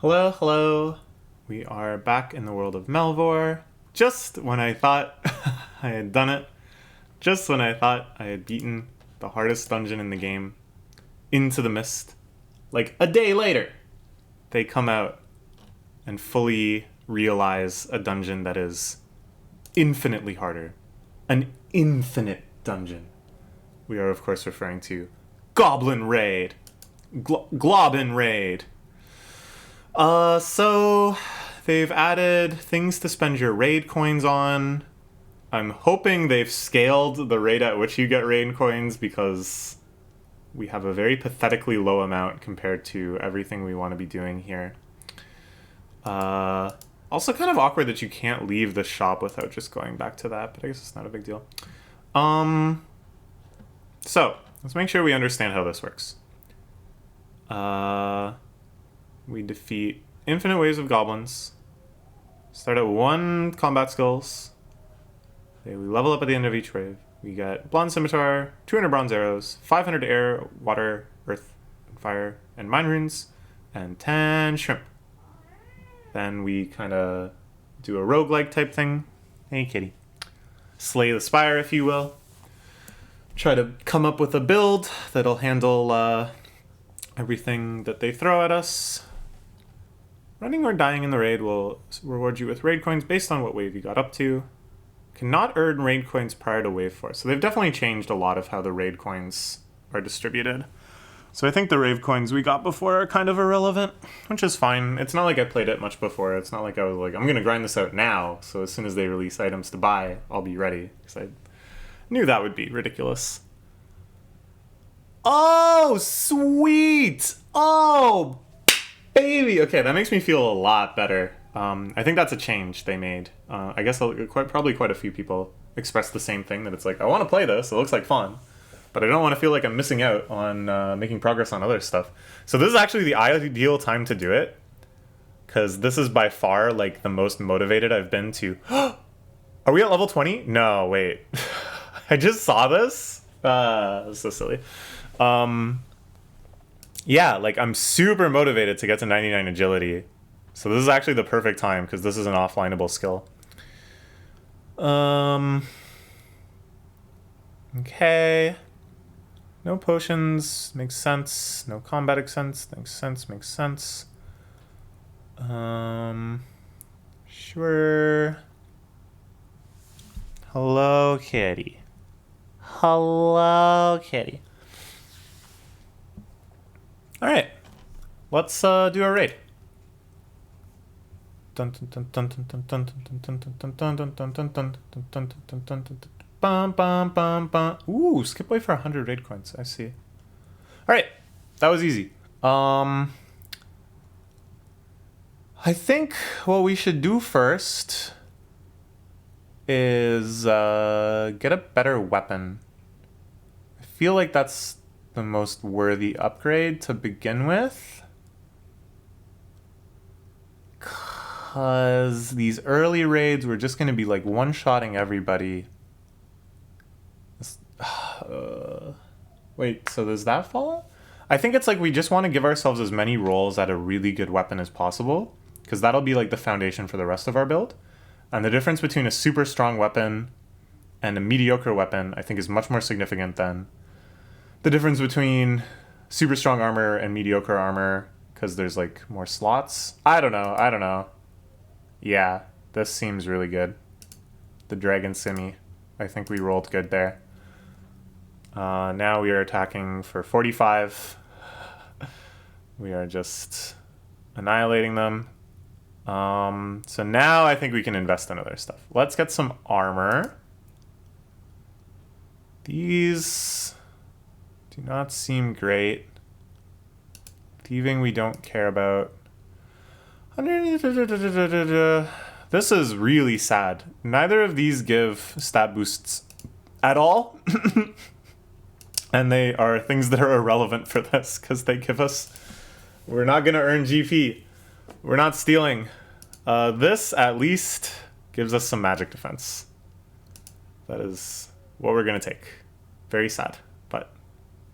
Hello, hello. We are back in the world of Melvor. Just when I thought I had done it, just when I thought I had beaten the hardest dungeon in the game, Into the Mist, like a day later, they come out and fully realize a dungeon that is infinitely harder. An infinite dungeon. We are, of course, referring to Goblin Raid. Globin Raid. So they've added things to spend your raid coins on. I'm hoping they've scaled the rate at which you get raid coins because we have a very pathetically low amount compared to everything we want to be doing here. Also kind of awkward that you can't leave the shop without just going back to that, but I guess it's not a big deal. So let's make sure we understand how this works. We defeat infinite waves of goblins. Start at 1 combat skills. We level up at the end of each wave. We get Blonde Scimitar, 200 bronze arrows, 500 air, water, earth, and fire, and mine runes, and 10 shrimp. Then we kind of do a roguelike type thing. Hey, kitty. Slay the spire, if you will. Try to come up with a build that'll handle everything that they throw at us. Running or dying in the raid will reward you with raid coins based on what wave you got up to. Cannot earn raid coins prior to wave 4. So they've definitely changed a lot of how the raid coins are distributed. So I think the raid coins we got before are kind of irrelevant, which is fine. It's not like I played it much before. It's not like I was like, I'm going to grind this out now. So as soon as they release items to buy, I'll be ready. Because I knew that would be ridiculous. Oh, sweet! Oh, baby! Okay, that makes me feel a lot better. I think that's a change they made. I guess probably quite a few people expressed the same thing, that it's like, I want to play this, it looks like fun, but I don't want to feel like I'm missing out on making progress on other stuff. So this is actually the ideal time to do it, because this is by far like the most motivated I've been to... Are we at level 20? No, wait. I just saw this? That's so silly. Yeah, like I'm super motivated to get to 99 agility. So this is actually the perfect time because this is an offlineable skill. Okay. No potions, makes sense. No combat sense, makes sense, makes sense. Sure. Hello, kitty. Hello, kitty. All right, let's do a raid. Ooh, skip away for 100 raid coins. I see. All right, that was easy. I think what we should do first is get a better weapon. I feel like that's the most worthy upgrade to begin with, because these early raids we're just going to be like one-shotting everybody. Wait, so does that follow? I think it's like we just want to give ourselves as many rolls at a really good weapon as possible, because that'll be like the foundation for the rest of our build. And the difference between a super strong weapon and a mediocre weapon, I think, is much more significant than the difference between super strong armor and mediocre armor, because there's like more slots. I don't know. Yeah, this seems really good. The Dragon Simi. I think we rolled good there. Now we are attacking for 45. We are just annihilating them. So now I think we can invest in other stuff. Let's get some armor. These do not seem great. Thieving we don't care about. This is really sad. Neither of these give stat boosts at all. And they are things that are irrelevant for this, because they give us... We're not going to earn GP. We're not stealing. This, at least, gives us some magic defense. That is what we're going to take. Very sad, but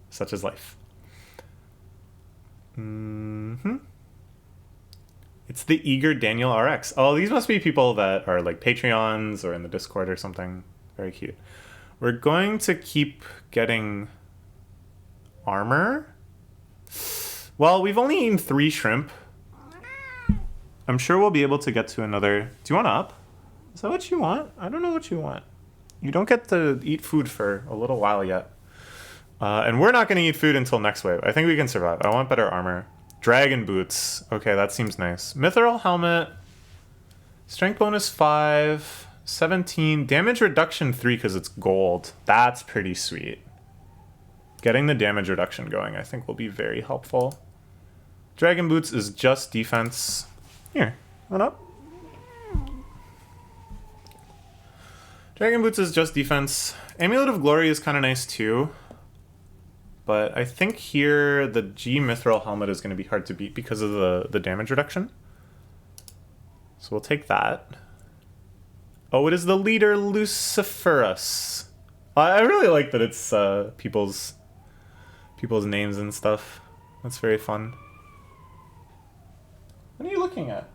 such is life. It's the eager Daniel RX. Oh, these must be people that are like Patreons or in the Discord or something. Very cute. We're going to keep getting armor. Well, we've only eaten 3 shrimp. I'm sure we'll be able to get to another. Do you want up? Is that what you want? I don't know what you want. You don't get to eat food for a little while yet. And we're not going to eat food until next wave. I think we can survive. I want better armor. Dragon boots. Okay, that seems nice. Mithril helmet. Strength bonus 5. 17. Damage reduction 3 because it's gold. That's pretty sweet. Getting the damage reduction going, I think, will be very helpful. Dragon boots is just defense. Here, run up. Dragon boots is just defense. Amulet of Glory is kind of nice too. But I think here the G Mithril helmet is going to be hard to beat because of the damage reduction. So we'll take that. Oh, it is the leader Luciferus. I really like that it's people's names and stuff. That's very fun. What are you looking at?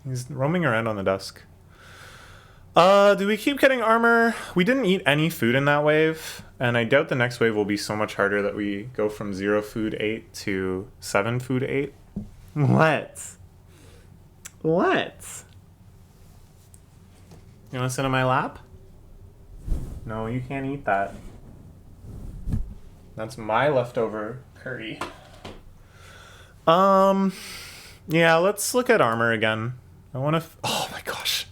He's roaming around on the desk. Do we keep getting armor? We didn't eat any food in that wave, and I doubt the next wave will be so much harder that we go from 0 food 8 to 7 food 8. What? What? You want to sit on my lap? No, you can't eat that. That's my leftover curry. Yeah, let's look at armor again. I want to... Oh my gosh.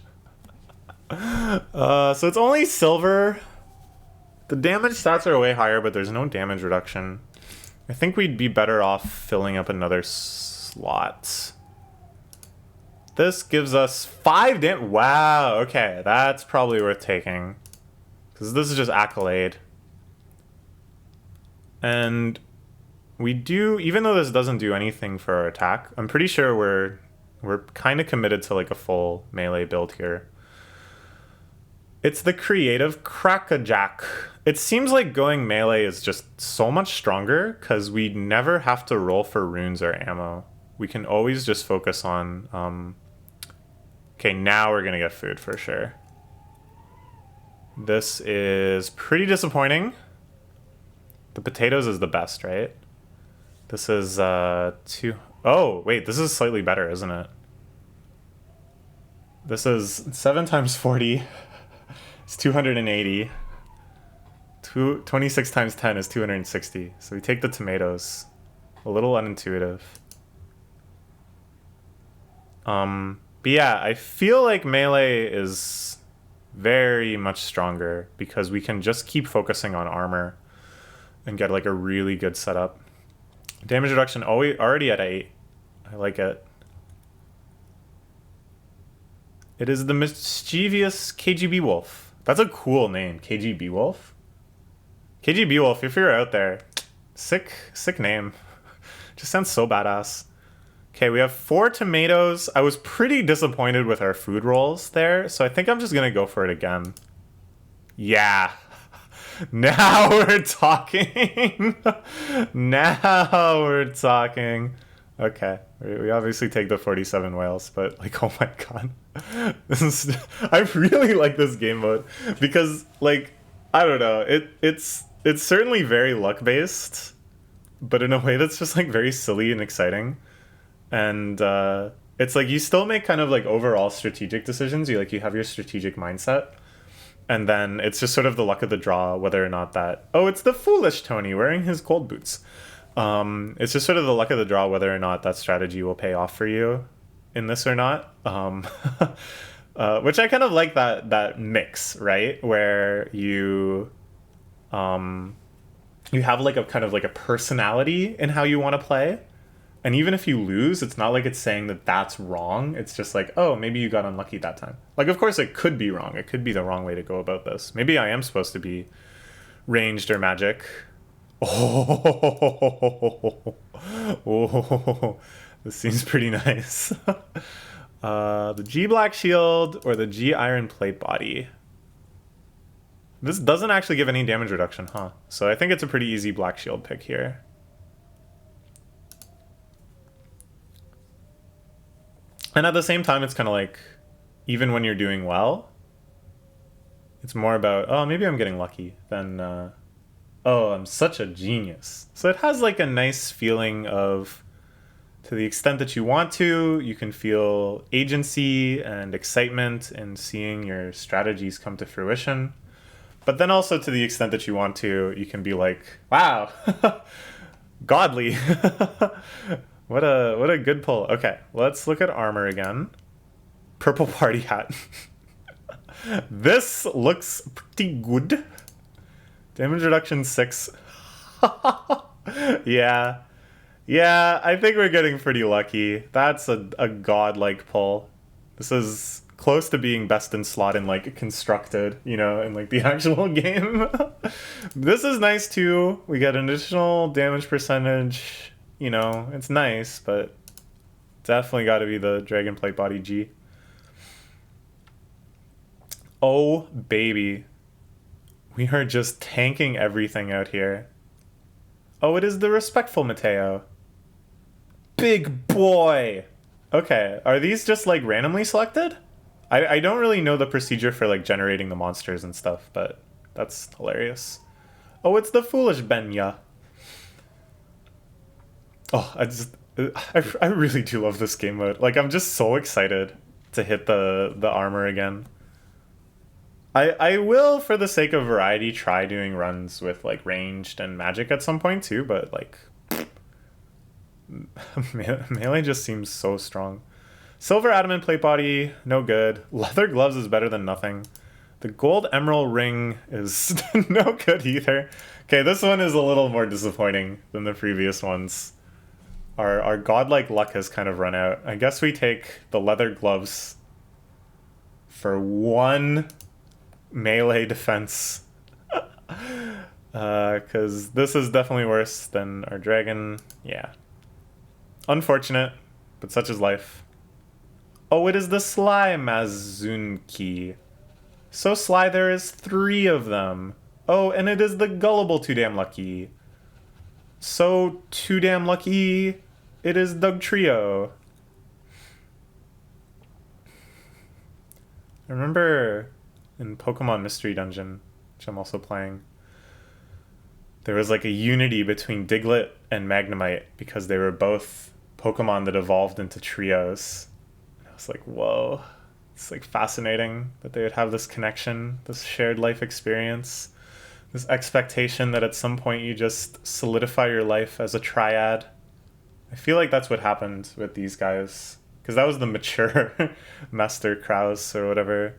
So it's only silver. The damage stats are way higher, but there's no damage reduction. I think we'd be better off filling up another slot. This gives us 5 damage. Wow, okay, that's probably worth taking. Because this is just Accolade. And we do, even though this doesn't do anything for our attack, I'm pretty sure we're kind of committed to like a full melee build here. It's the creative Crackajack. It seems like going melee is just so much stronger because we never have to roll for runes or ammo. We can always just focus on... Okay, now we're going to get food for sure. This is pretty disappointing. The potatoes is the best, right? This is 2... Oh, wait, this is slightly better, isn't it? This is 7 times 40. It's 280. 26 times 10 is 260. So we take the tomatoes. A little unintuitive. But yeah, I feel like melee is very much stronger because we can just keep focusing on armor and get like a really good setup. Damage reduction already at 8. I like it. It is the mischievous KGB Wolf. That's a cool name, KGB Wolf. KGB Wolf, if you're out there, sick name. Just sounds so badass. Okay, we have 4 tomatoes. I was pretty disappointed with our food rolls there, so I think I'm just gonna go for it again. Yeah. Now we're talking. Now we're talking. Okay, we obviously take the 47 whales, but like, oh my god. I really like this game mode because, like, I don't know, it's certainly very luck based, but in a way that's just like very silly and exciting. And it's like you still make kind of like overall strategic decisions. You have your strategic mindset, and then it's just sort of the luck of the draw whether or not that, oh, it's the foolish Tony wearing his cold boots. It's just sort of the luck of the draw whether or not that strategy will pay off for you in this or not. Which I kind of like that mix, right? Where you have like a kind of like a personality in how you want to play. And even if you lose, it's not like it's saying that that's wrong. It's just like, oh, maybe you got unlucky that time. Like, of course, it could be wrong. It could be the wrong way to go about this. Maybe I am supposed to be ranged or magic. Oh, this seems pretty nice. The G Black Shield or the G Iron Plate Body. This doesn't actually give any damage reduction, huh? So I think it's a pretty easy Black Shield pick here. And at the same time, it's kind of like, even when you're doing well, it's more about, oh, maybe I'm getting lucky than, oh, I'm such a genius. So it has like a nice feeling of, to the extent that you want to, you can feel agency and excitement in seeing your strategies come to fruition. But then also to the extent that you want to, you can be like, wow, godly. What a good pull. Okay, let's look at armor again. Purple party hat. This looks pretty good. Damage reduction 6. Yeah. Yeah, I think we're getting pretty lucky. That's a godlike pull. This is close to being best in slot in like constructed, you know, in like the actual game. This is nice too. We get an additional damage percentage. You know, it's nice, but definitely got to be the Dragonplate Body G. Oh, baby. We are just tanking everything out here. Oh, it is the Respectful Mateo. Big boy! Okay, are these just like randomly selected? I don't really know the procedure for like generating the monsters and stuff, but that's hilarious. Oh, it's the Foolish Benya. Oh, I really do love this game mode. Like, I'm just so excited to hit the armor again. I will, for the sake of variety, try doing runs with like ranged and magic at some point too, but like melee just seems so strong. Silver adamant plate body, no good. Leather gloves is better than nothing. The gold emerald ring is no good either. Okay, this one is a little more disappointing than the previous ones. Our godlike luck has kind of run out. I guess we take the leather gloves for 1 melee defense. Because this is definitely worse than our dragon. Yeah. Unfortunate, but such is life. Oh, it is the Sly Mazunki. So sly there is 3 of them. Oh, and it is the Gullible Too Damn Lucky. So too damn lucky, it is Doug Trio. I remember in Pokemon Mystery Dungeon, which I'm also playing, there was like a unity between Diglett and Magnemite because they were both Pokemon that evolved into trios. And I was like, whoa. It's like fascinating that they would have this connection, this shared life experience, this expectation that at some point you just solidify your life as a triad. I feel like that's what happened with these guys. Because that was the mature Master Kraus or whatever.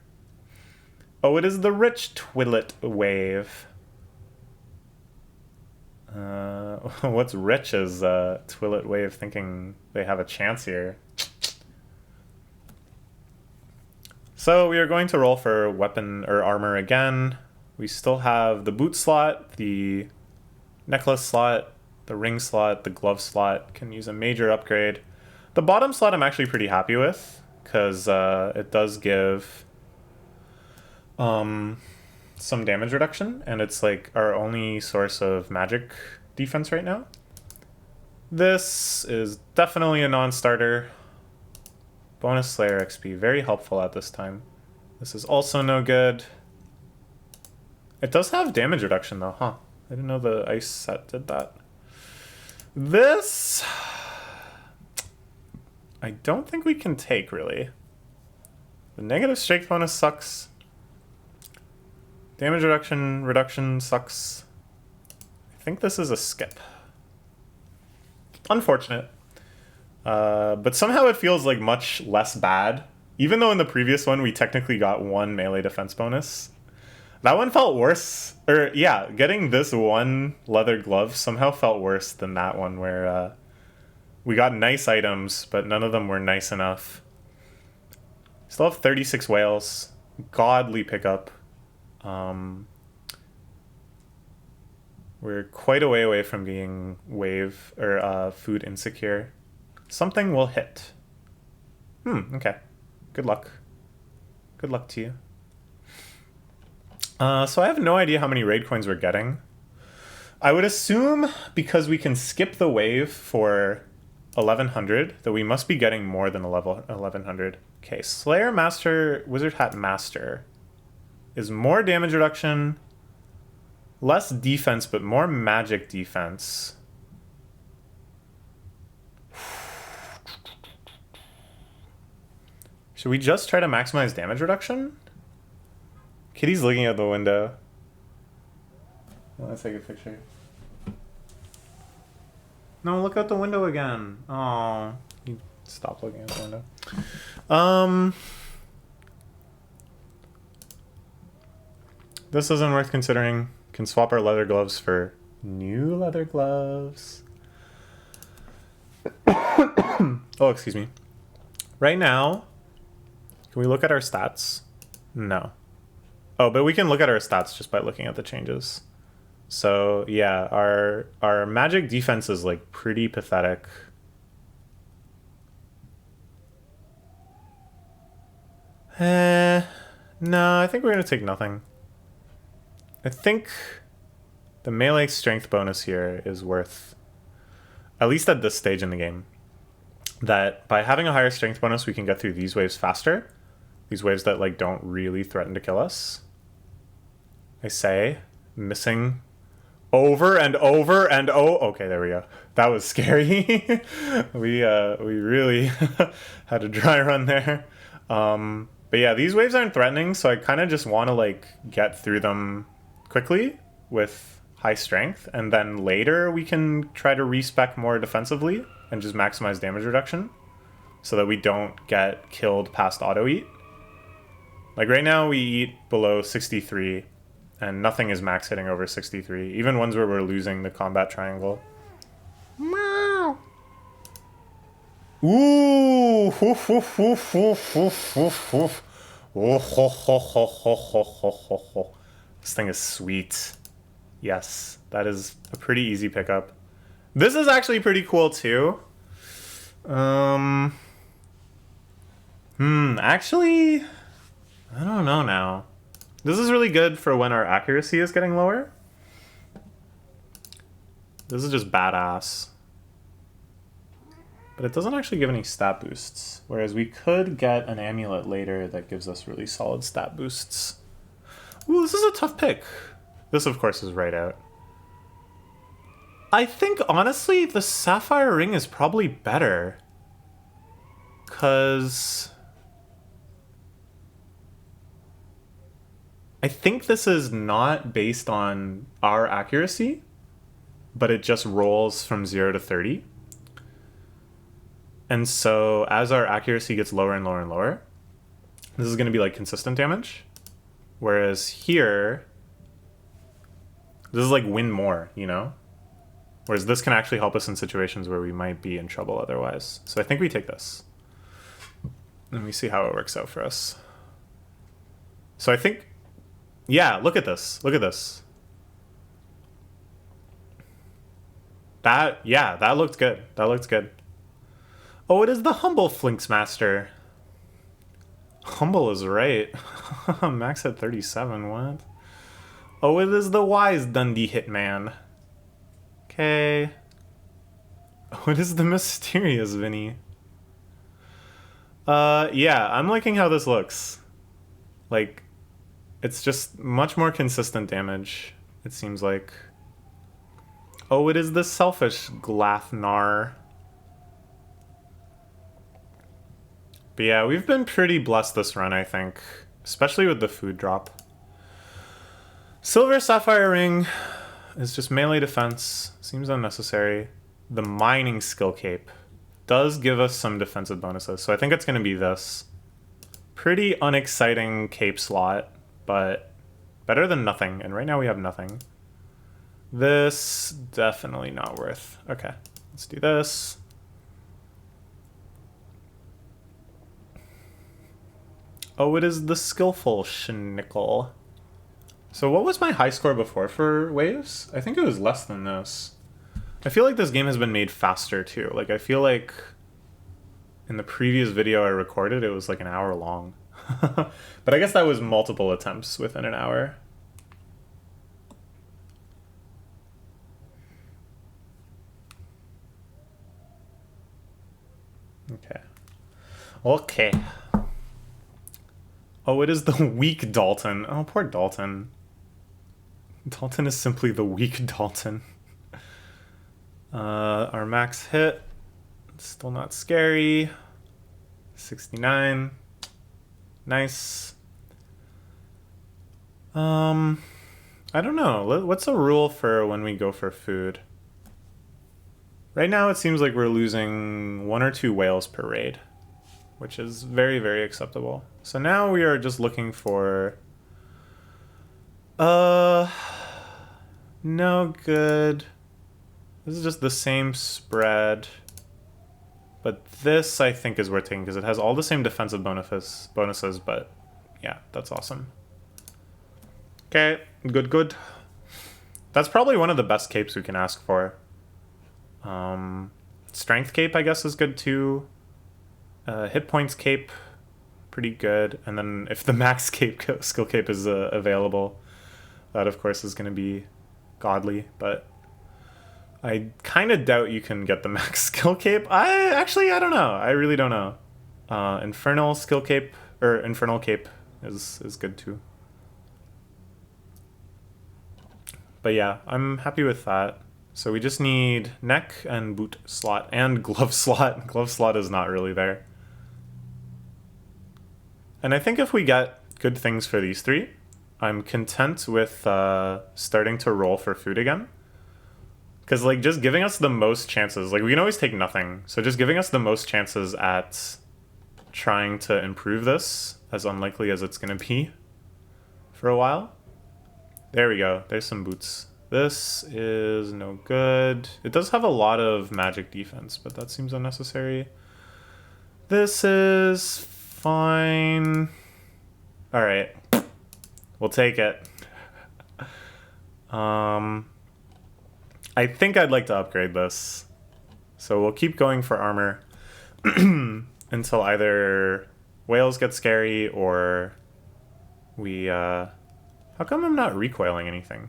Oh, it is the Rich Twillet Wave. What's rich is Twillet Wave thinking they have a chance here. So we are going to roll for weapon or armor again. We still have the boot slot, the necklace slot, the ring slot, the glove slot. Can use a major upgrade. The bottom slot I'm actually pretty happy with because it does give some damage reduction, and it's like our only source of magic defense right now. This is definitely a non-starter. Bonus Slayer XP, very helpful at this time. This is also no good. It does have damage reduction though, huh? I didn't know the ice set did that. This, I don't think we can take, really. The negative strength bonus sucks. Damage reduction sucks. I think this is a skip. Unfortunate. But somehow it feels like much less bad. Even though in the previous one we technically got 1 melee defense bonus. That one felt worse. Or yeah, getting this 1 leather glove somehow felt worse than that one where we got nice items, but none of them were nice enough. Still have 36 whales. Godly pickup. We're quite a way away from being wave or food insecure. Something will hit. Okay. Good luck. Good luck to you. So I have no idea how many raid coins we're getting. I would assume because we can skip the wave for 1100, though we must be getting more than 1100. Okay, Slayer Master, Wizard Hat Master is more damage reduction, less defense, but more magic defense. Should we just try to maximize damage reduction? Kitty's looking out the window. Let's take a picture. No, look out the window again. Oh, you stop looking out the window. This isn't worth considering. Can swap our leather gloves for new leather gloves. Oh, excuse me. Right now, can we look at our stats? No. Oh, but we can look at our stats just by looking at the changes. So yeah, our magic defense is like pretty pathetic. No, I think we're gonna take nothing. I think the melee strength bonus here is worth, at least at this stage in the game, that by having a higher strength bonus, we can get through these waves faster. These waves that like don't really threaten to kill us. I say, missing over and over and okay, there we go. That was scary. we really had a dry run there. But yeah, these waves aren't threatening, so I kind of just want to like get through them quickly with high strength, and then later we can try to respec more defensively and just maximize damage reduction so that we don't get killed past auto eat. Like right now we eat below 63 and nothing is max hitting over 63, even ones where we're losing the combat triangle. Meow. Ooh. This thing is sweet. Yes, that is a pretty easy pickup. This is actually pretty cool too. Actually, I don't know now. This is really good for when our accuracy is getting lower. This is just badass. But it doesn't actually give any stat boosts. Whereas we could get an amulet later that gives us really solid stat boosts. Ooh, this is a tough pick. This, of course, is right out. I think, honestly, the Sapphire ring is probably better. Because I think this is not based on our accuracy, but it just rolls from 0 to 30. And so as our accuracy gets lower and lower and lower, this is going to be like consistent damage. Whereas here, this is like win more, you know? Whereas this can actually help us in situations where we might be in trouble otherwise. So I think we take this. And we see how it works out for us. So I think, yeah, look at this. Look at this. That looked good. That looked good. Oh, it is the Humble Flinks Master. Humble is right. Max at 37, what? Oh, it is the Wise Dundee Hitman. Okay. Oh, it is the Mysterious Vinny. Yeah, I'm liking how this looks. Like, it's just much more consistent damage, it seems like. Oh, it is the Selfish Glathnar. But yeah, we've been pretty blessed this run, I think. Especially with the food drop. Silver Sapphire Ring is just melee defense. Seems unnecessary. The Mining Skill Cape does give us some defensive bonuses, so I think it's going to be this. Pretty unexciting cape slot, but better than nothing, and right now we have nothing. This, definitely not worth. Okay, let's do this. Oh, it is the Skillful Schnickel. So what was my high score before for waves? I think it was less than this. I feel like this game has been made faster too. Like, I feel like in the previous video I recorded, it was like an hour long. But I guess that was multiple attempts within an hour. Okay. Okay. Oh, it is the weak Dalton. Oh, poor Dalton. Dalton is simply the weak Dalton. Our max hit. Still not scary. 69. Nice. I don't know. What's a rule for when we go for food? Right now it seems like we're losing 1 or 2 whales per raid, which is very, very acceptable. So now we are just looking for... no good. This is just the same spread. But this, I think, is worth taking because it has all the same defensive bonuses, but yeah, that's awesome. Okay, good. That's probably one of the best capes we can ask for. Strength cape, I guess, is good too. Hit points cape, pretty good. And then if the max cape skill cape is available, that of course is going to be godly, but I kind of doubt you can get the max skill cape. I don't know. I really don't know. Infernal skill cape, or infernal cape is good too. But yeah, I'm happy with that. So we just need neck and boot slot and glove slot. Glove slot is not really there. And I think if we get good things for these 3, I'm content with starting to roll for food again. Because, like, just giving us the most chances, like, we can always take nothing. So just giving us the most chances at trying to improve this, as unlikely as it's going to be for a while. There we go. There's some boots. This is no good. It does have a lot of magic defense, but that seems unnecessary. This is fine. All right. We'll take it. I think I'd like to upgrade this. So we'll keep going for armor until either whales get scary or we... How come I'm not recoiling anything?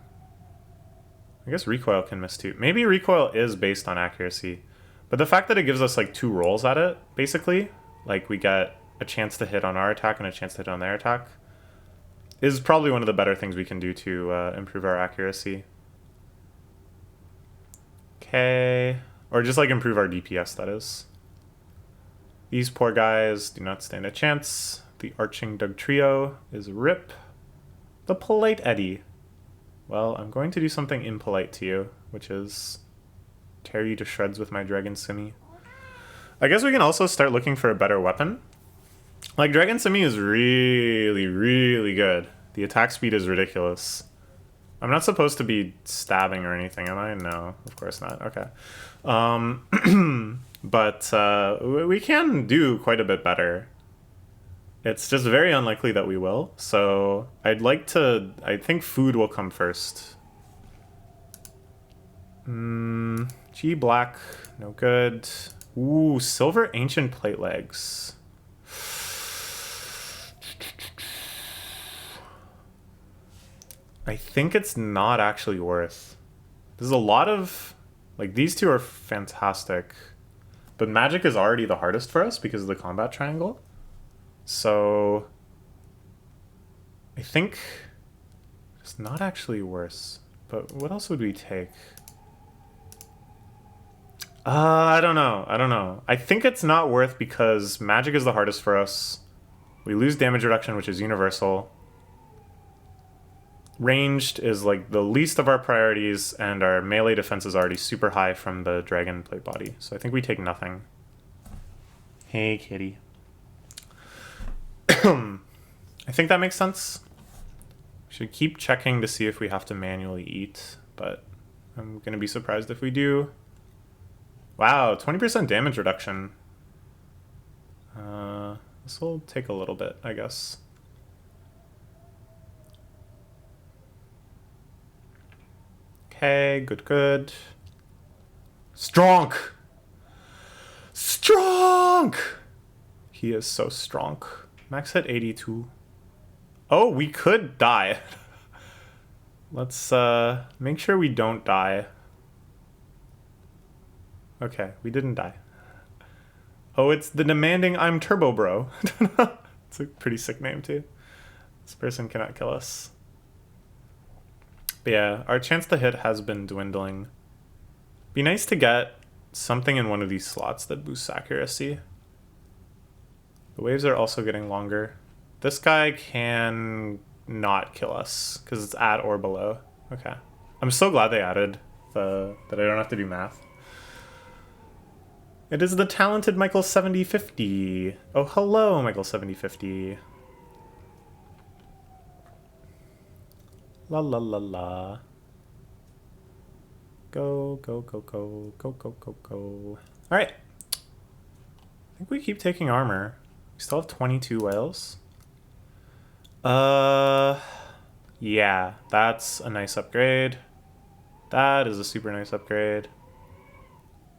I guess recoil can miss too. Maybe recoil is based on accuracy. But the fact that it gives us like 2 rolls at it, basically, like we get a chance to hit on our attack and a chance to hit on their attack, is probably one of the better things we can do to improve our accuracy. Okay. Or just like improve our DPS, that is. These poor guys do not stand a chance. The Arching Doug Trio is RIP. The Polite Eddie. Well, I'm going to do something impolite to you, which is tear you to shreds with my Dragon Simi. I guess we can also start looking for a better weapon. Like, Dragon Simi is really, really good. The attack speed is ridiculous. I'm not supposed to be stabbing or anything, am I? No, of course not. Okay. But we can do quite a bit better. It's just very unlikely that we will. So I think food will come first. G black, no good. Ooh, silver ancient plate legs. I think it's not actually worth. There's a lot of, like, these 2 are fantastic. But magic is already the hardest for us because of the combat triangle. So I think it's not actually worse. But what else would we take? I don't know. I think it's not worth because magic is the hardest for us. We lose damage reduction, which is universal. Ranged is like the least of our priorities, and our melee defense is already super high from the dragon plate body. So I think we take nothing. Hey, kitty. I think that makes sense. We should keep checking to see if we have to manually eat, but I'm going to be surprised if we do. Wow, 20% damage reduction. This will take a little bit, I guess. Okay, good. Strong! He is so strong. Max hit 82. Oh, we could die. Let's make sure we don't die. Okay, we didn't die. Oh, it's the demanding I'm Turbo Bro. It's a pretty sick name too. This person cannot kill us. But yeah, our chance to hit has been dwindling. Be nice to get something in one of these slots that boosts accuracy. The waves are also getting longer. This guy can not kill us because it's at or below. Okay. I'm so glad they added that I don't have to do math. It is the talented Michael 7050. Oh, hello, Michael 7050. La la la la. Go, go, go, go, go, go, go, go. Alright. I think we keep taking armor. We still have 22 whales. Yeah, that's a nice upgrade. That is a super nice upgrade.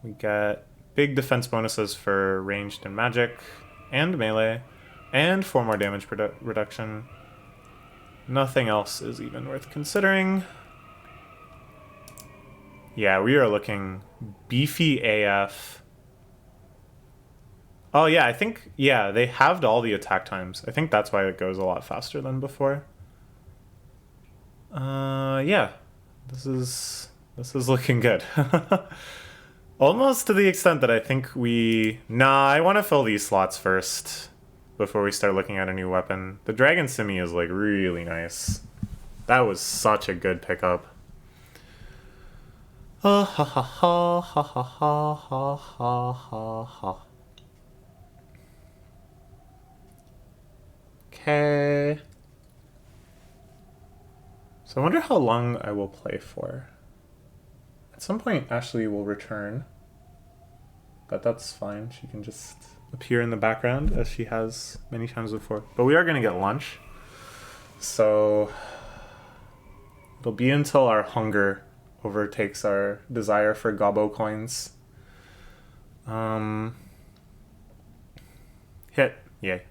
We get big defense bonuses for ranged and magic, and melee, and 4 more damage reduction. Nothing else is even worth considering. Yeah, we are looking beefy AF. Oh yeah, I think, yeah, they halved all the attack times. I think that's why it goes a lot faster than before. Yeah, this is looking good. Almost to the extent that I think I want to fill these slots first before we start looking at a new weapon. The Dragon Simi is like really nice. That was such a good pickup. Ha ha ha ha ha ha ha ha ha ha. Okay. So I wonder how long I will play for. At some point, Ashley will return. But that's fine. She can just appear in the background as she has many times before. But we are going to get lunch. So it'll be until our hunger overtakes our desire for gobbo coins. Hit. Yay.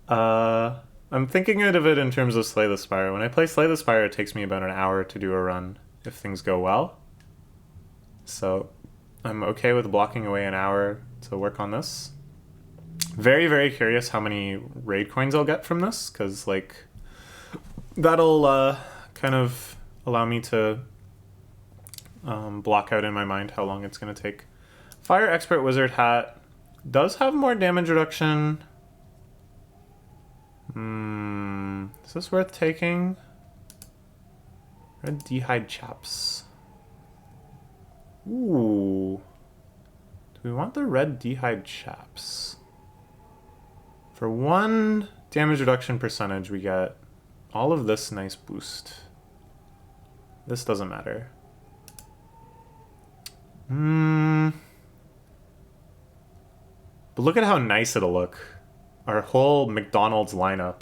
I'm thinking of it in terms of Slay the Spire. When I play Slay the Spire, it takes me about an hour to do a run if things go well. So I'm okay with blocking away an hour to work on this. Very, very curious how many raid coins I'll get from this, because like that'll kind of allow me to block out in my mind how long it's going to take. Fire Expert Wizard Hat does have more damage reduction. Is this worth taking? Red D'hide Chaps. Ooh. Do we want the Red D'hide Chaps? For 1 damage reduction percentage, we get all of this nice boost. This doesn't matter. But look at how nice it'll look. Our whole McDonald's lineup.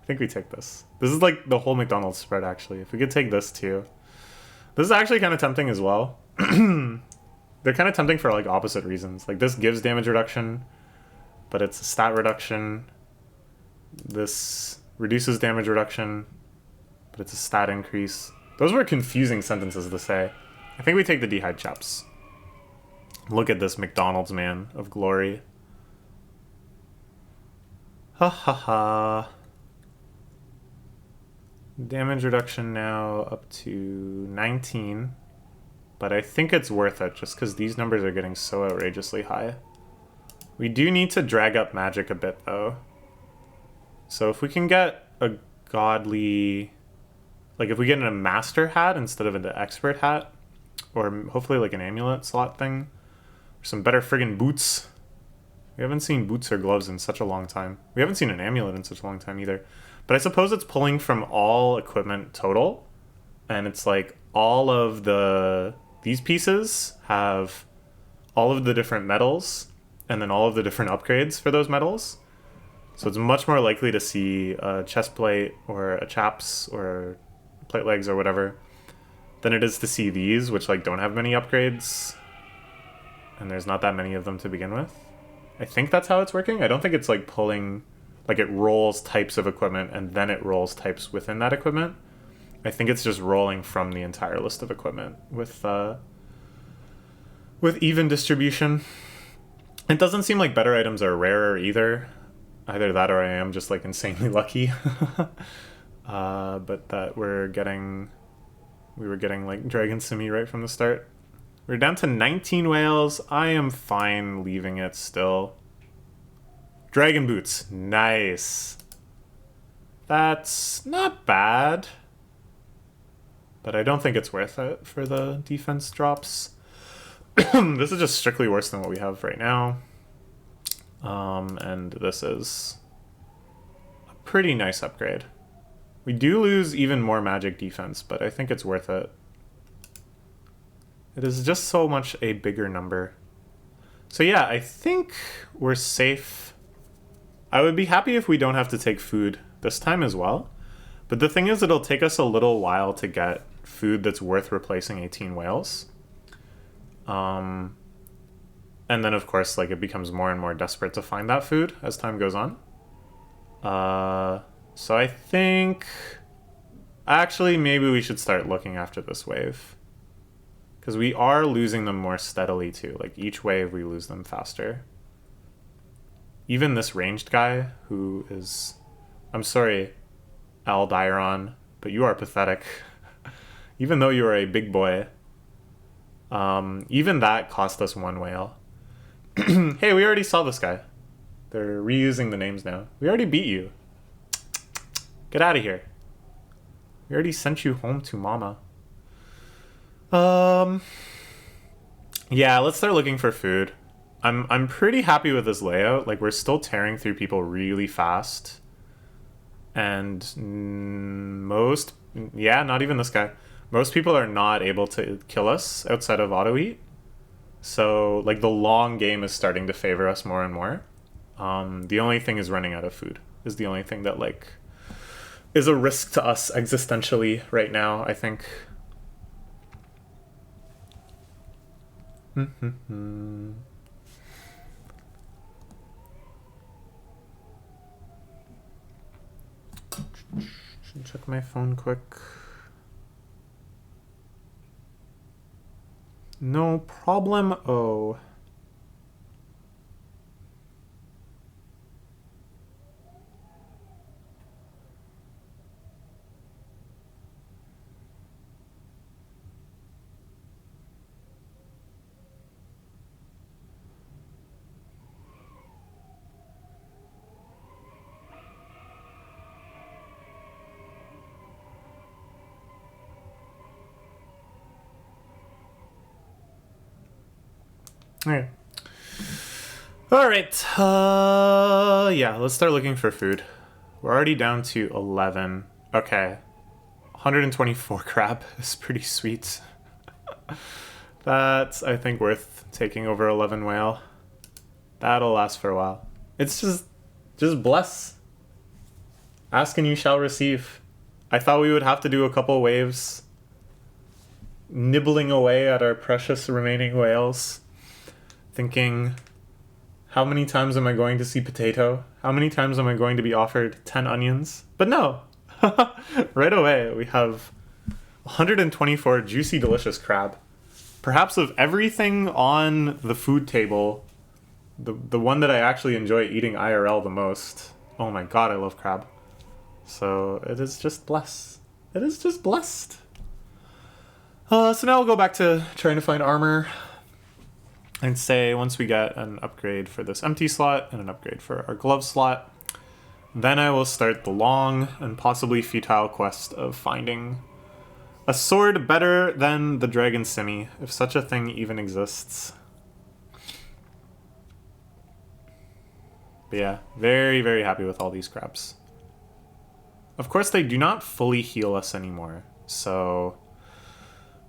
I think we take this. This is like the whole McDonald's spread, actually. If we could take this too. This is actually kind of tempting as well. They're kind of tempting for like opposite reasons. Like this gives damage reduction, but it's a stat reduction. This reduces damage reduction, but it's a stat increase. Those were confusing sentences to say. I think we take the D'hide Chaps. Look at this McDonald's man of glory. Ha ha ha. Damage reduction now up to 19. But I think it's worth it just because these numbers are getting so outrageously high. We do need to drag up magic a bit though. So if we can get a godly... Like if we get a master hat instead of an expert hat, or hopefully like an amulet slot thing, or some better friggin' boots. We haven't seen boots or gloves in such a long time. We haven't seen an amulet in such a long time either. But I suppose it's pulling from all equipment total. And it's like all of these pieces have all of the different metals and then all of the different upgrades for those metals. So it's much more likely to see a chest plate or a chaps or plate legs or whatever than it is to see these, which like don't have many upgrades. And there's not that many of them to begin with. I think that's how it's working. I don't think it's like pulling, like it rolls types of equipment and then it rolls types within that equipment. I think it's just rolling from the entire list of equipment with even distribution. It doesn't seem like better items are rarer either. Either that or I am just like insanely lucky. But that we were getting like Dragon Simi right from the start. We're down to 19 whales. I am fine leaving it still. Dragon Boots. Nice. That's not bad. But I don't think it's worth it for the defense drops. This is just strictly worse than what we have right now. And this is a pretty nice upgrade. We do lose even more magic defense, but I think it's worth it. It is just so much a bigger number. So yeah, I think we're safe. I would be happy if we don't have to take food this time as well. But the thing is, it'll take us a little while to get food that's worth replacing 18 whales. And then, of course, like it becomes more and more desperate to find that food as time goes on. So I think... Actually, maybe we should start looking after this wave. Because we are losing them more steadily, too. Like, each wave, we lose them faster. Even this ranged guy, who is... I'm sorry, Aldiron, but you are pathetic. Even though you are a big boy. Even that cost us 1 whale. Hey, we already saw this guy. They're reusing the names now. We already beat you. Get out of here. We already sent you home to mama. Yeah, let's start looking for food. I'm pretty happy with this layout. Like, we're still tearing through people really fast. And most... Yeah, not even this guy. Most people are not able to kill us outside of auto-eat. So, like, the long game is starting to favor us more and more. The only thing is running out of food. Is the only thing that, like, is a risk to us existentially right now, I think. Should check my phone quick. No problem. Oh. Okay. Alright. Yeah, let's start looking for food. We're already down to 11. Okay. 124 crab is pretty sweet. That's, I think, worth taking over 11 whale. That'll last for a while. It's just bless. Ask and you shall receive. I thought we would have to do a couple waves. Nibbling away at our precious remaining whales. Thinking, how many times am I going to see potato? How many times am I going to be offered 10 onions? But no. Right away, we have 124 juicy, delicious crab. Perhaps of everything on the food table, the one that I actually enjoy eating IRL the most. Oh my god, I love crab. So it is just blessed. It is just blessed. So now we'll go back to trying to find armor. And say once we get an upgrade for this empty slot and an upgrade for our glove slot, then I will start the long and possibly futile quest of finding a sword better than the Dragon Simi, if such a thing even exists. But yeah, very, very happy with all these crabs. Of course, they do not fully heal us anymore, so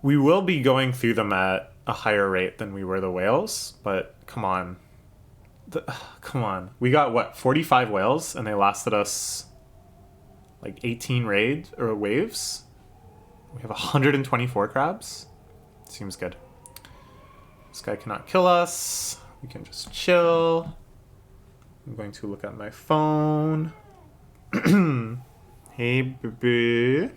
we will be going through them at a higher rate than we were the whales, but come on. Come on. We got, what, 45 whales, and they lasted us like 18 waves? We have 124 crabs? Seems good. This guy cannot kill us. We can just chill. I'm going to look at my phone. Hey, baby.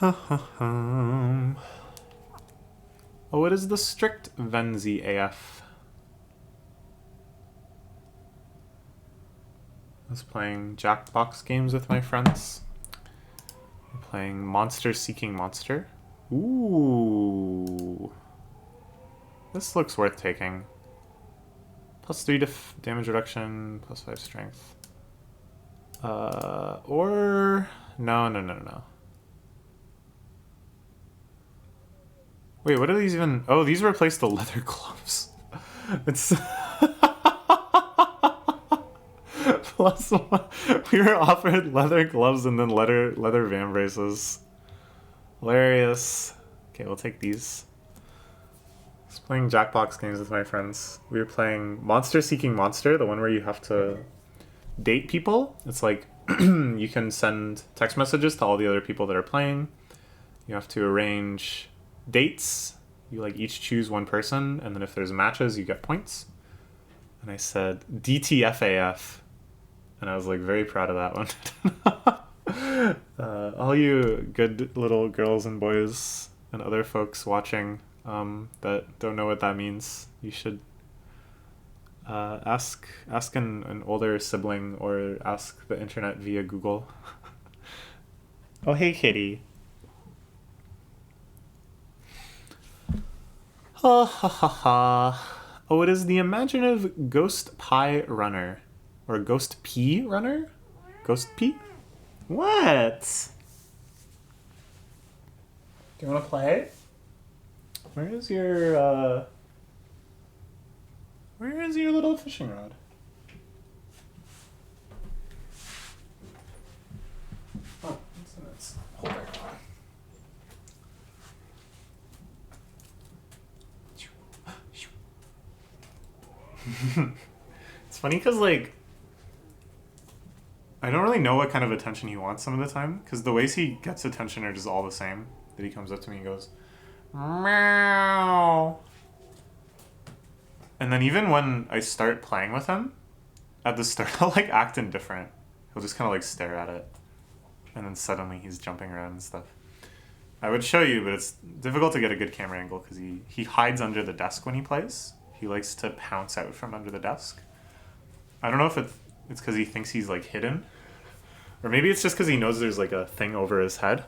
Oh, it is the strict Venzi AF. I was playing Jackbox games with my friends. We're playing Monster Seeking Monster. Ooh. This looks worth taking. +3 damage reduction, +5 strength. Or... No. Wait, what are these even? Oh, these replace the leather gloves. It's... +1. We were offered leather gloves and then leather van braces. Hilarious. Okay, we'll take these. I was playing Jackbox games with my friends. We were playing Monster Seeking Monster, the one where you have to date people. It's like you can send text messages to all the other people that are playing. You have to arrange dates. You like each choose one person, and then if there's matches, you get points. And I said DTFAF. And I was like very proud of that one. All you good little girls and boys and other folks watching that don't know what that means, you should ask an older sibling or ask the internet via Google. Oh, hey, kitty. Ha ha ha ha. Oh, it is the imaginative Ghost Pie Runner. Or Ghost Pea Runner? Ghost Pea? What? Do you want to play? Where is your little fishing rod? Oh, it's in its holder. It's funny because, like, I don't really know what kind of attention he wants some of the time, because the ways he gets attention are just all the same. That he comes up to me and goes, meow. And then even when I start playing with him, at the start I'll like act indifferent. He'll just kind of like stare at it. And then suddenly he's jumping around and stuff. I would show you, but it's difficult to get a good camera angle because he hides under the desk when he plays. He likes to pounce out from under the desk. I don't know if it's because he thinks he's like hidden, or maybe it's just because he knows there's like a thing over his head,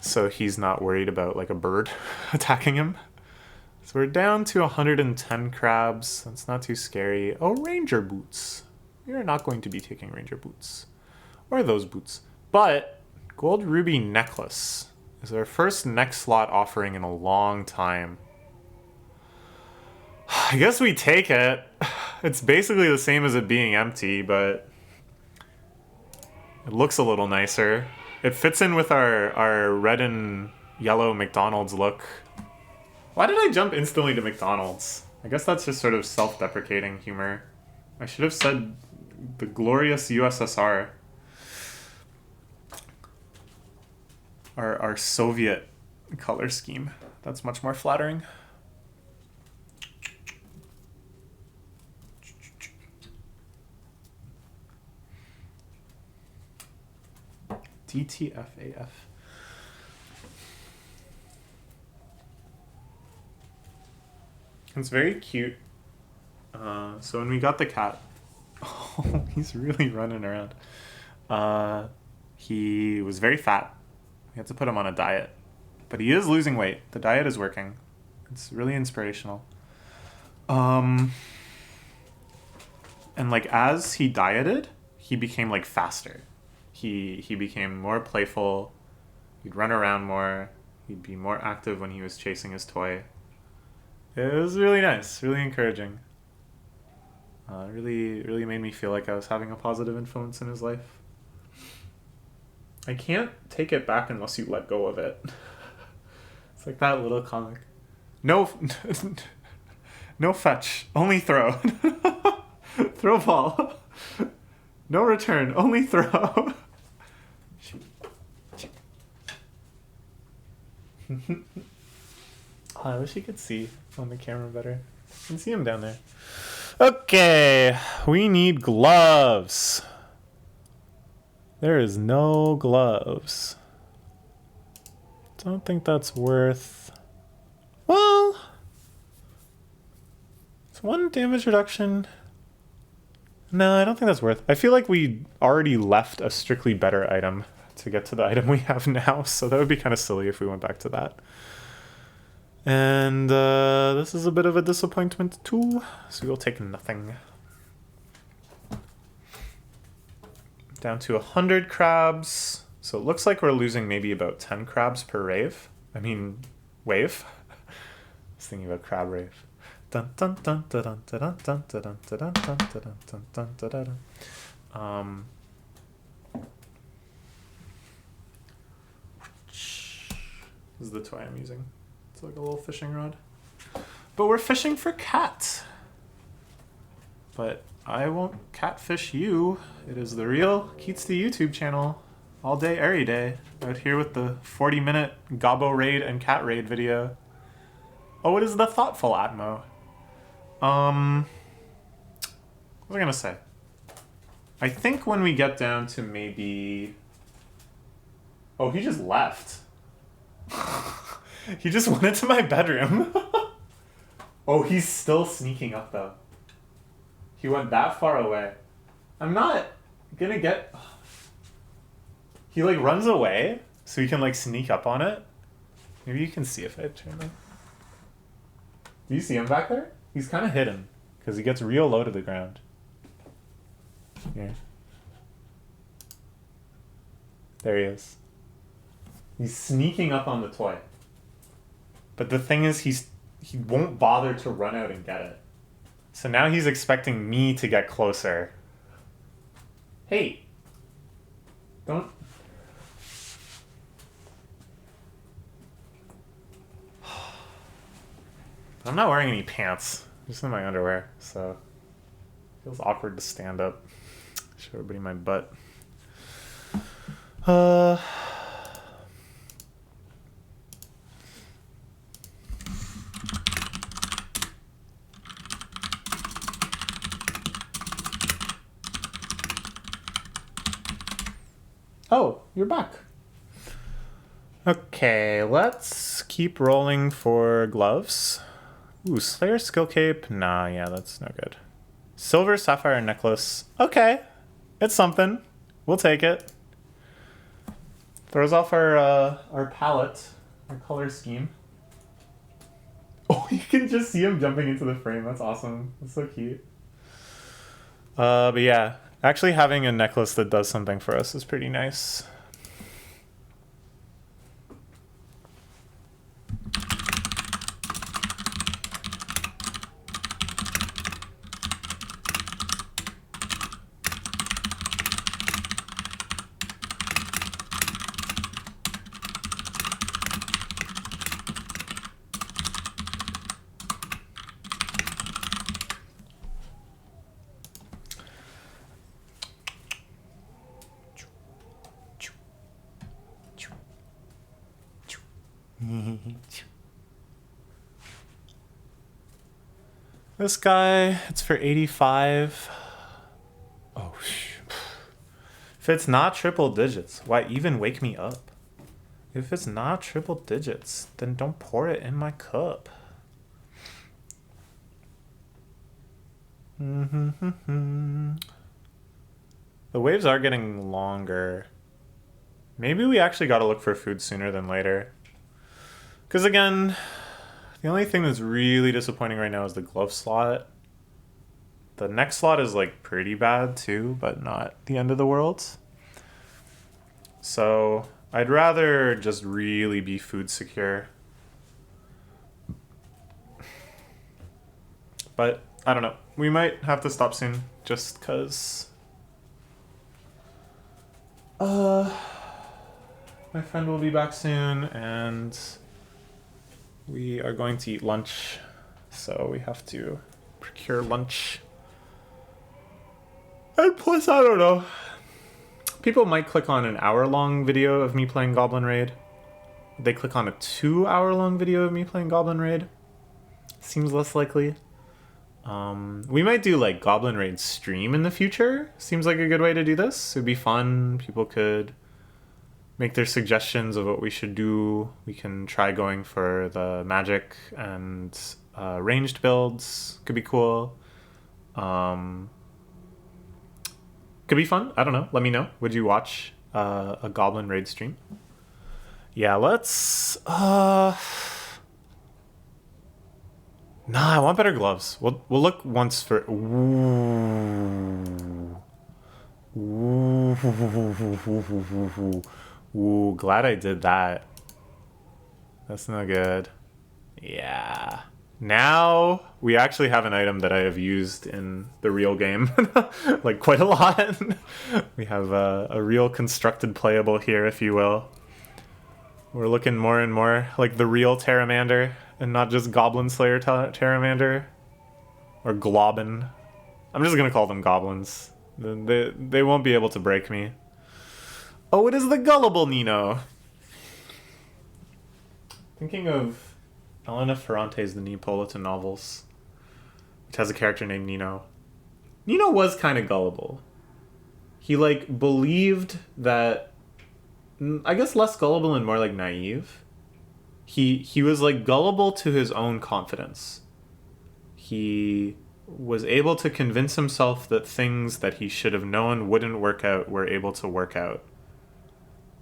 so he's not worried about like a bird attacking him. So we're down to 110 crabs. That's not too scary. Oh, ranger boots. We're not going to be taking ranger boots or those boots, but gold ruby necklace is our first neck slot offering in a long time. I guess we take it. It's basically the same as it being empty, but it looks a little nicer. It fits in with our red and yellow McDonald's look. Why did I jump instantly to McDonald's? I guess that's just sort of self-deprecating humor. I should have said the glorious USSR. Our Soviet color scheme. That's much more flattering. DTFAF. It's very cute. So when we got the cat, oh, he's really running around. He was very fat. We had to put him on a diet, but he is losing weight. The diet is working. It's really inspirational. And like as he dieted, he became like faster. He became more playful. He'd run around more. He'd be more active when he was chasing his toy. It was really nice, really encouraging. Really made me feel like I was having a positive influence in his life. I can't take it back unless you let go of it. It's like that little comic. No, no fetch, only throw. Throw ball. No return, only throw. Oh, I wish you could see on the camera better. You can see him down there. Okay, we need gloves. There is no gloves. Don't think that's worth... Well... It's 1 damage reduction. No, I don't think that's worth... I feel like we already left a strictly better item to get to the item we have now, so that would be kind of silly if we went back to that. And this is a bit of a disappointment too, so we'll take nothing. Down to 100 crabs. So it looks like we're losing maybe about 10 crabs per wave. I mean, wave. I was thinking about crab rave. Dun dun dun dun dun dun dun dun dun dun dun dun dun dun dun dun. This is the toy I'm using. It's like a little fishing rod. But we're fishing for cat. But I won't catfish you. It is the real Keats the YouTube channel. All day, every day. Out here with the 40-minute Gobbo raid and cat raid video. Oh, it is the thoughtful Atmo. What was I gonna say? I think when we get down to maybe... Oh, he just left. He just went into my bedroom. Oh, he's still sneaking up though. He went that far away. I'm not gonna get... He like runs away so he can like sneak up on it. Maybe you can see if I turn him. Do you see him back there? He's kind of hidden because he gets real low to the ground. Here. There he is. He's sneaking up on the toy. But the thing is he won't bother to run out and get it. So now he's expecting me to get closer. Hey. Don't... I'm not wearing any pants. I'm just in my underwear, so it feels awkward to stand up. Show everybody my butt. Oh, you're back. Okay, let's keep rolling for gloves. Ooh, Slayer skill cape. Nah, yeah, that's no good. Silver sapphire necklace. Okay, it's something. We'll take it. Throws off our palette, our color scheme. Oh, you can just see him jumping into the frame. That's awesome. That's so cute. But yeah, actually having a necklace that does something for us is pretty nice. This guy, it's for 85. Oh, if it's not triple digits, why even wake me up? If it's not triple digits, then don't pour it in my cup. The waves are getting longer. Maybe we actually gotta look for food sooner than later. Because again, the only thing that's really disappointing right now is the glove slot. The next slot is like pretty bad too, but not the end of the world. So I'd rather just really be food secure. But I don't know. We might have to stop soon just because my friend will be back soon and we are going to eat lunch, so we have to procure lunch. And plus, I don't know. People might click on an hour-long video of me playing Goblin Raid. They click on a 2-hour-long video of me playing Goblin Raid. Seems less likely. We might do like Goblin Raid stream in the future. Seems like a good way to do this. It'd be fun. People could make their suggestions of what we should do. We can try going for the magic and ranged builds. Could be cool. Could be fun. I don't know. Let me know. Would you watch a Goblin raid stream? Yeah, let's... Nah, I want better gloves. We'll look once for... Ooh, glad I did that. That's not good. Yeah. Now we actually have an item that I have used in the real game, like quite a lot. We have a real constructed playable here, if you will. We're looking more and more like the real Terramander and not just Goblin Slayer Terramander or Globin. I'm just gonna call them goblins. They won't be able to break me. Oh, it is the Gullible Nino. Thinking of Elena Ferrante's The Neapolitan novels, which has a character named Nino. Nino was kind of gullible. He, like, believed that... I guess less gullible and more, like, naive. He was, like, gullible to his own confidence. He was able to convince himself that things that he should have known wouldn't work out were able to work out.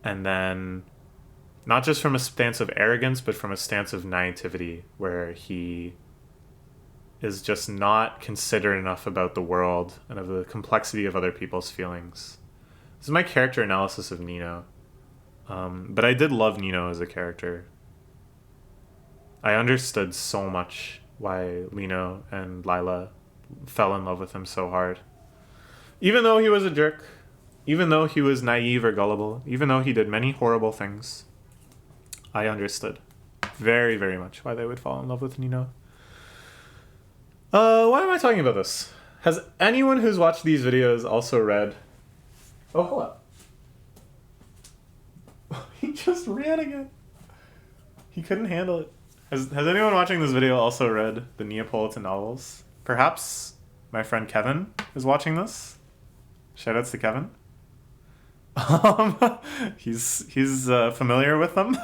And then, not just from a stance of arrogance, but from a stance of naivety, where he is just not considerate enough about the world and of the complexity of other people's feelings. This is my character analysis of Nino. But I did love Nino as a character. I understood so much why Lino and Lila fell in love with him so hard. Even though he was a jerk, even though he was naive or gullible, even though he did many horrible things, I understood very, very much why they would fall in love with Nino. Why am I talking about this? Has anyone who's watched these videos also read... Oh, hello. He just ran again. He couldn't handle it. Has anyone watching this video also read the Neapolitan novels? Perhaps my friend Kevin is watching this. Shoutouts to Kevin. He's familiar with them.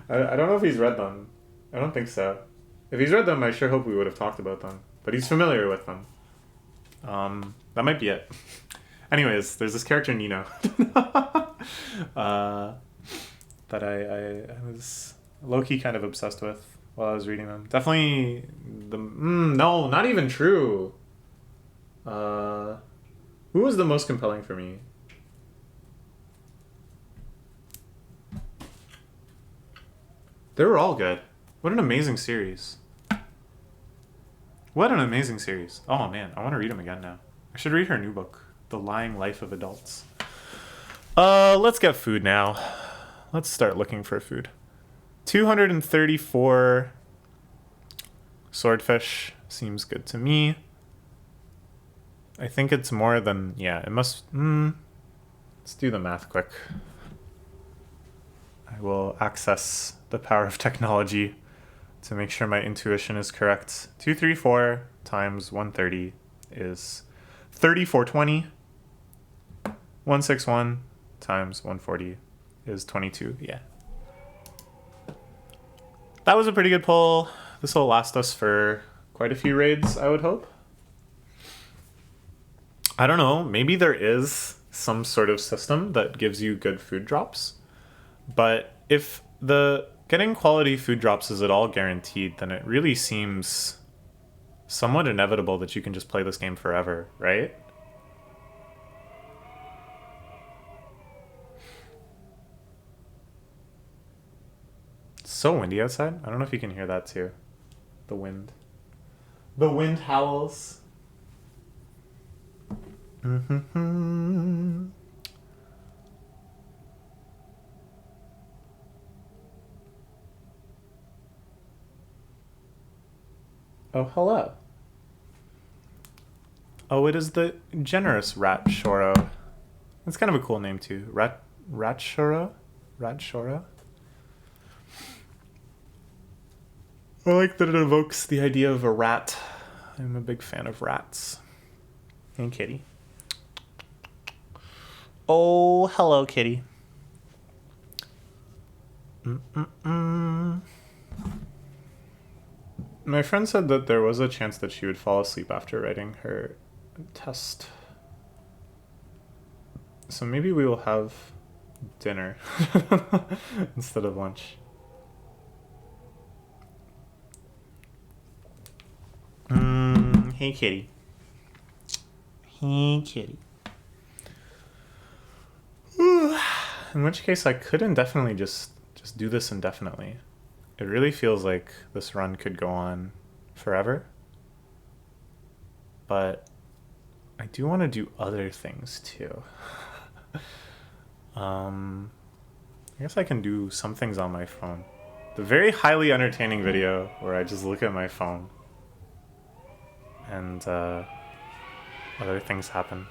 I don't know if he's read them. I don't think so. If he's read them, I sure hope we would have talked about them. But he's familiar with them. That might be it. Anyways, there's this character Nino that I was low-key kind of obsessed with while I was reading them. Definitely no, not even true. Who was the most compelling for me? They were all good. What an amazing series. What an amazing series. Oh man, I want to read them again now. I should read her new book, The Lying Life of Adults. Let's get food now. Let's start looking for food. 234 swordfish seems good to me. I think it's more than... Yeah, it must... let's do the math quick. I will access the power of technology to make sure my intuition is correct. 234 times 130 is 3420. 161 times 140 is 22. Yeah. That was a pretty good pull. This will last us for quite a few raids, I would hope. I don't know. Maybe there is some sort of system that gives you good food drops. But if the getting quality food drops is at all guaranteed, then it really seems somewhat inevitable that you can just play this game forever, right? It's so windy outside. I don't know if you can hear that too. The wind. The wind howls. Oh, hello. Oh, it is the generous Rat Shoro. That's kind of a cool name too. Rat Shoro? Rat Shoro? I like that it evokes the idea of a rat. I'm a big fan of rats. And kitty. Oh, hello, kitty. My friend said that there was a chance that she would fall asleep after writing her test. So maybe we will have dinner instead of lunch. Hey, kitty. Hey, kitty. In which case, I could indefinitely just do this indefinitely. It really feels like this run could go on forever. But I do want to do other things too. I guess I can do some things on my phone. The very highly entertaining video where I just look at my phone and other things happen.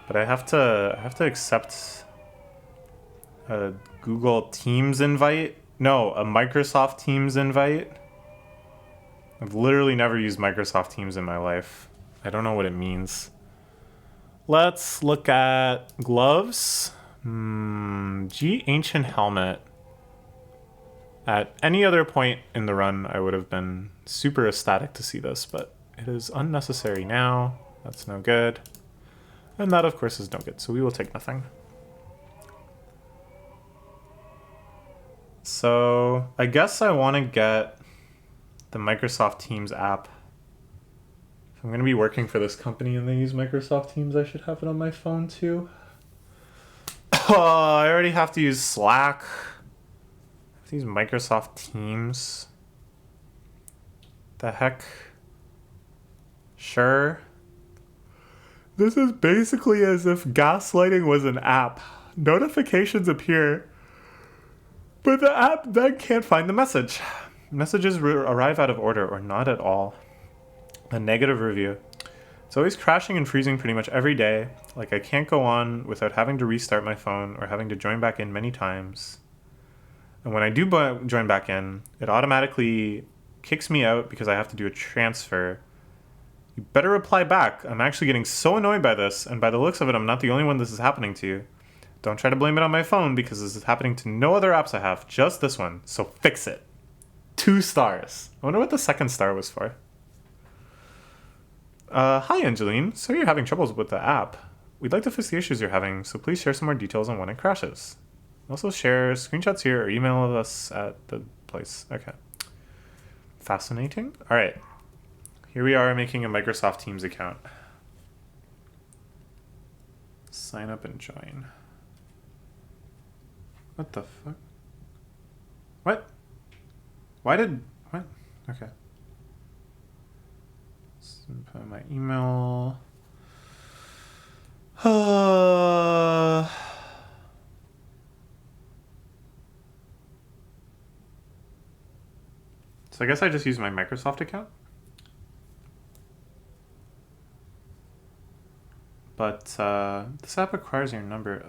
But I have to accept a Google Teams invite. No, a Microsoft Teams invite. I've literally never used Microsoft Teams in my life. I don't know what it means. Let's look at gloves. G Ancient Helmet. At any other point in the run, I would have been super ecstatic to see this, but it is unnecessary now. That's no good. And that, of course, is no good, so we will take nothing. So I guess I want to get the Microsoft Teams app. If I'm going to be working for this company and they use Microsoft Teams, I should have it on my phone too. Oh, I already have to use Slack. I have to use Microsoft Teams. The heck? Sure. This is basically as if gaslighting was an app. Notifications appear, but the app then can't find the message. Messages arrive out of order or not at all. A negative review. It's always crashing and freezing pretty much every day. Like I can't go on without having to restart my phone or having to join back in many times. And when I do join back in, it automatically kicks me out because I have to do a transfer. You better reply back. I'm actually getting so annoyed by this, and by the looks of it, I'm not the only one this is happening to. Don't try to blame it on my phone because this is happening to no other apps I have, just this one. So fix it. 2 stars. I wonder what the second star was for. Hi, Angeline. So you're having troubles with the app. We'd like to fix the issues you're having, so please share some more details on when it crashes. Also share screenshots here or email us at the place. Okay. Fascinating. All right. Here we are making a Microsoft Teams account. Sign up and join. What the fuck? What? Why did... What? Okay. Put my email. So I guess I just use my Microsoft account. But this app requires your number.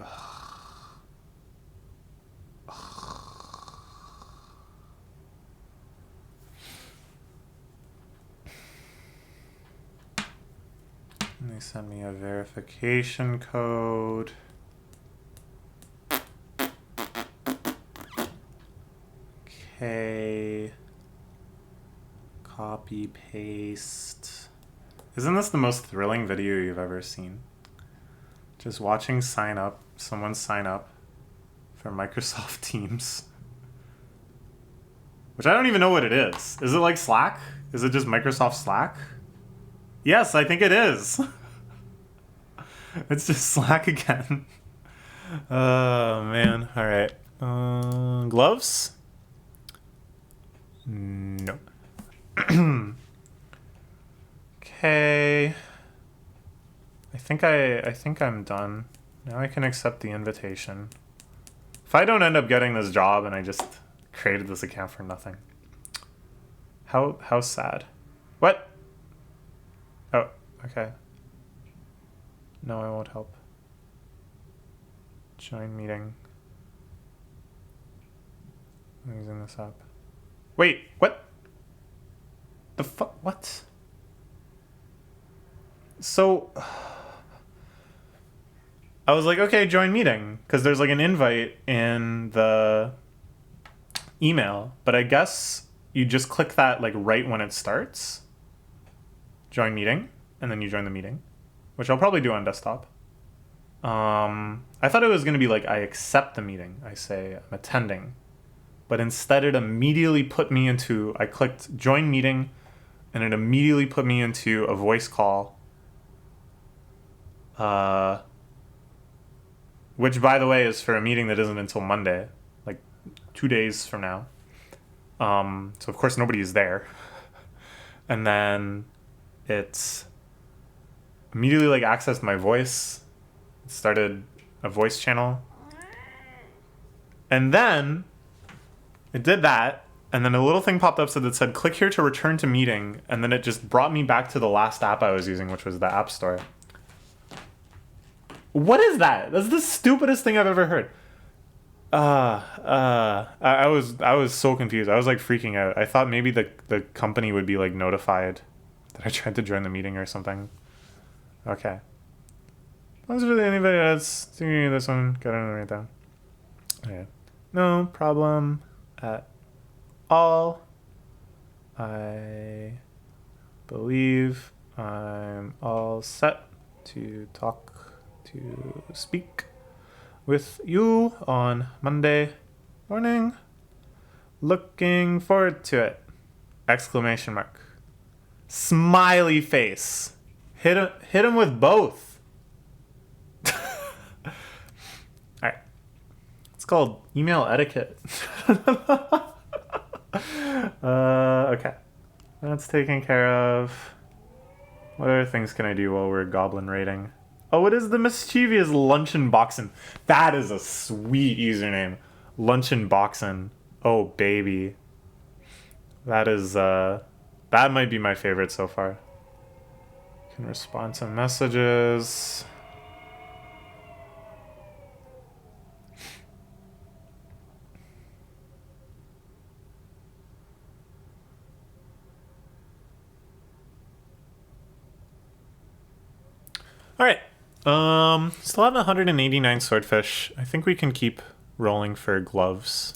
And they send me a verification code. Okay. Copy, paste. Isn't this the most thrilling video you've ever seen? Just watching someone sign up for Microsoft Teams. Which I don't even know what it is. Is it like Slack? Is it just Microsoft Slack? Yes, I think it is. It's just Slack again. Oh, man. All right. Gloves? No. Okay. I think I'm done. Now I can accept the invitation. If I don't end up getting this job and I just created this account for nothing. How sad. What? Oh, okay. No, I won't help. Join meeting. I'm using this app. Wait, what? The fuck? What? So, I was like, okay, join meeting. Because there's like an invite in the email, but I guess you just click that like right when it starts. Join meeting, and then you join the meeting, which I'll probably do on desktop. I thought it was going to be like I accept the meeting. I say I'm attending. But instead it immediately put me into, I clicked join meeting, and it immediately put me into a voice call. Which, by the way, is for a meeting that isn't until Monday, like 2 days from now. So, of course, nobody is there. And then it's immediately, like, accessed my voice. It started a voice channel. And then it did that. And then a little thing popped up that said, click here to return to meeting. And then it just brought me back to the last app I was using, which was the App Store. What is that? That's the stupidest thing I've ever heard. I was so confused. I was like freaking out. I thought maybe the company would be like notified that I tried to join the meeting or something. Okay. As for anybody that's thinking this one, got it right down. Okay. No problem at all. I believe I'm all set to speak with you on Monday morning. Looking forward to it! Exclamation mark. Smiley face. Hit him with both. Alright. It's called email etiquette. Okay. That's taken care of. What other things can I do while we're goblin raiding? Oh, it is the mischievous Luncheon Boxin. That is a sweet username. Luncheon Boxin. Oh, baby. That is, that might be my favorite so far. Can respond to messages. All right. Still have 189 swordfish. I think we can keep rolling for gloves.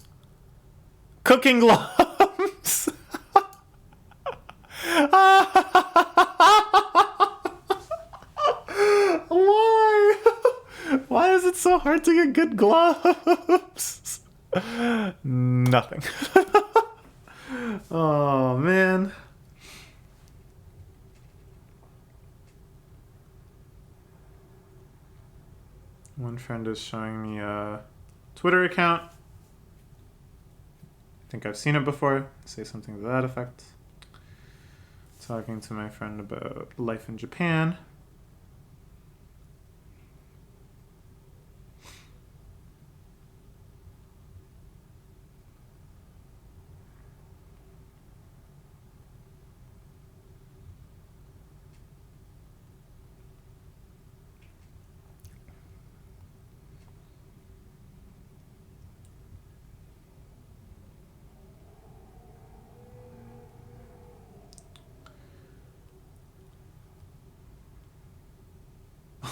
Cooking gloves! Why? Why is it so hard to get good gloves? Nothing. Oh, man. One friend is showing me a Twitter account. I think I've seen it before. Say something to that effect. Talking to my friend about life in Japan.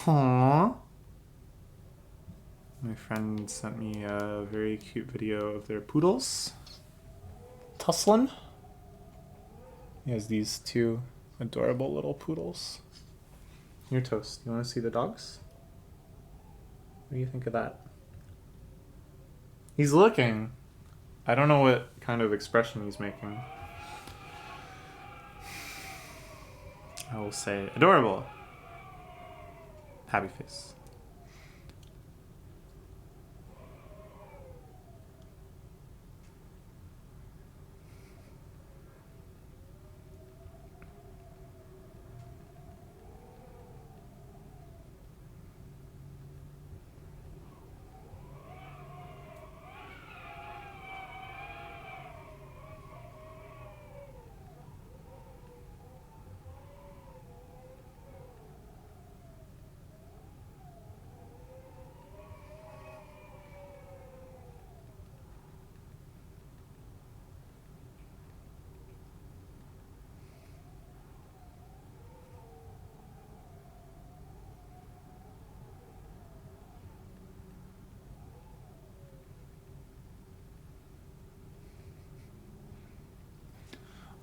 Aww. My friend sent me a very cute video of their poodles. Tussling. He has these two adorable little poodles. Your toast. You want to see the dogs? What do you think of that? He's looking. I don't know what kind of expression he's making. I will say adorable. Happy face.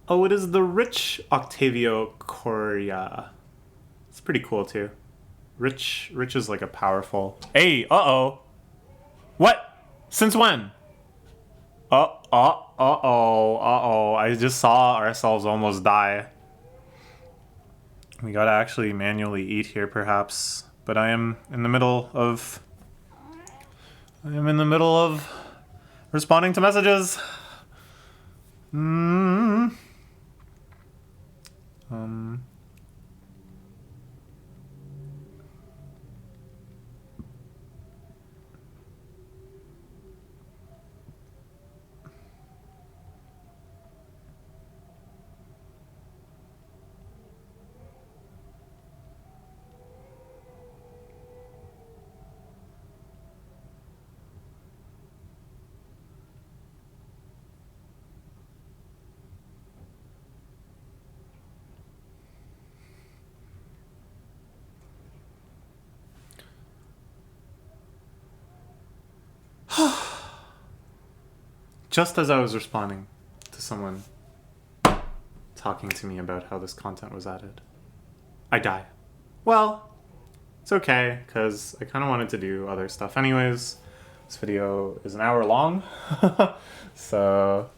Oh, it is the rich Octavio Coria. It's pretty cool too. Rich is like a powerful. Hey, uh-oh. What? Since when? Uh-oh. I just saw ourselves almost die. We gotta actually manually eat here, perhaps. But I am in the middle of responding to messages. Just as I was responding to someone talking to me about how this content was added, I die. Well, it's okay, because I kind of wanted to do other stuff anyways. This video is an hour long, so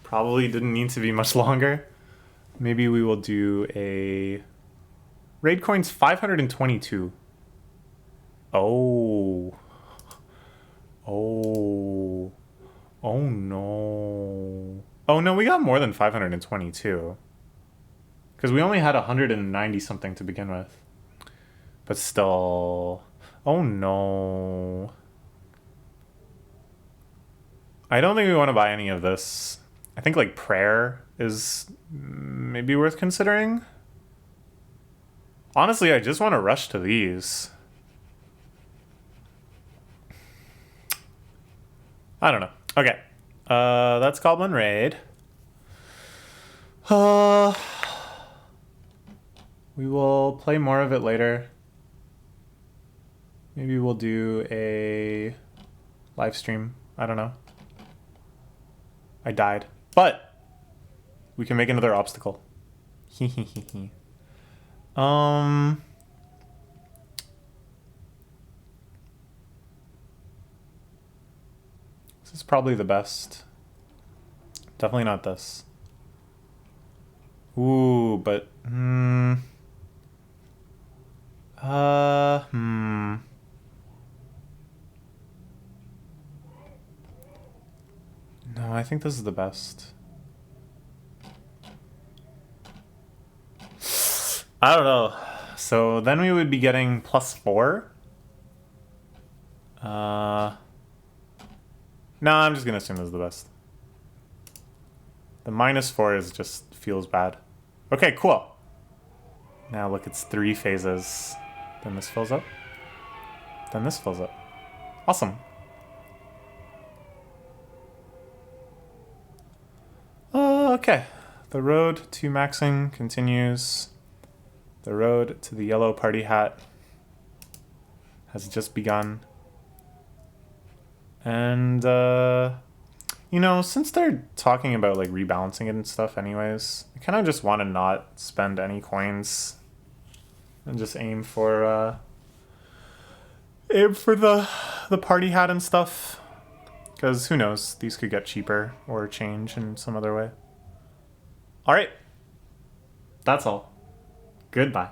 probably didn't need to be much longer. Maybe we will do a... Raid coins 522. Oh. Oh no. Oh no, we got more than 522. Because we only had 190 something to begin with. But still... Oh no. I don't think we want to buy any of this. I think like prayer is maybe worth considering. Honestly, I just want to rush to these. I don't know. Okay. That's Goblin Raid. We will play more of it later. Maybe we'll do a live stream. I don't know. I died. But we can make another obstacle. This is probably the best. Definitely not this. Ooh, but no, I think this is the best. I don't know. So then we would be getting +4. No, I'm just gonna assume this is the best. The -4 is just feels bad. Okay, cool. Now look, it's 3 phases. Then this fills up. Then this fills up. Awesome. Okay. The road to maxing continues. The road to the yellow party hat has just begun. And, you know, since they're talking about, like, rebalancing it and stuff anyways, I kind of just want to not spend any coins and just aim for the party hat and stuff. Because who knows, these could get cheaper or change in some other way. All right. That's all. Goodbye.